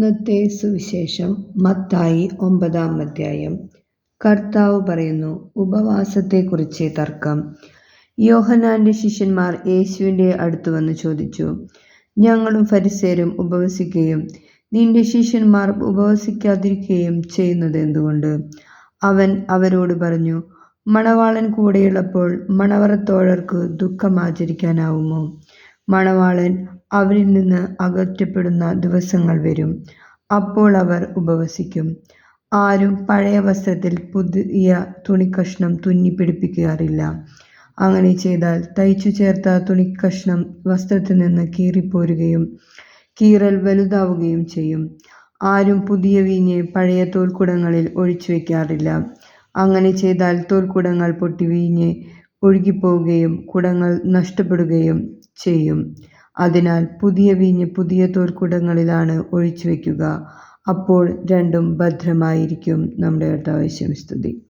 ഇന്നത്തെ സുവിശേഷം മത്തായി 9-ാം അധ്യായം. കർത്താവ് പറയുന്നു, ഉപവാസത്തെക്കുറിച്ച് തർക്കം. യോഹന്നാന്റെ ശിഷ്യന്മാർ യേശുവിന്റെ അടുത്തു വന്ന് ചോദിച്ചു, ഞങ്ങളും ഫരിസേയരും ഉപവസിക്കുകയും നിന്റെ ശിഷ്യന്മാർ ഉപവസിക്കാതിരിക്കുകയും ചെയ്യുന്നത് എന്തുകൊണ്ട്? അവൻ അവരോട് പറഞ്ഞു, മണവാളൻ കൂടെയുള്ളപ്പോൾ മണവറത്തോഴർക്ക് ദുഃഖം ആചരിക്കാനാവുമോ? മണവാളൻ അവരിൽ നിന്ന് അകറ്റപ്പെടുന്ന ദിവസങ്ങൾ വരും, അപ്പോൾ അവർ ഉപവസിക്കും. ആരും പഴയ വസ്ത്രത്തിൽ പുതിയ തുണിക്കഷ്ണം തുന്നിപ്പിടിപ്പിക്കാറില്ല. അങ്ങനെ ചെയ്താൽ തയ്ച്ചു ചേർത്ത തുണിക്കഷ്ണം വസ്ത്രത്തിൽ നിന്ന് കീറിപ്പോരുകയും കീറൽ വലുതാവുകയും ചെയ്യും. ആരും പുതിയ വീഞ്ഞ് പഴയ തോൽക്കുടങ്ങളിൽ ഒഴിച്ചു വയ്ക്കാറില്ല. അങ്ങനെ ചെയ്താൽ തോൽക്കുടങ്ങൾ പൊട്ടി വീഞ്ഞ് ഒഴുകിപ്പോവുകയും കുടങ്ങൾ നഷ്ടപ്പെടുകയും ചെയ്യും. അതിനാൽ പുതിയ വീഞ്ഞ് പുതിയ തോൽക്കുടങ്ങളിലാണ് ഒഴിച്ചു വയ്ക്കുക. അപ്പോൾ രണ്ടും ഭദ്രമായിരിക്കും. നമ്മുടെ കർത്താവേ, സ്തുതി.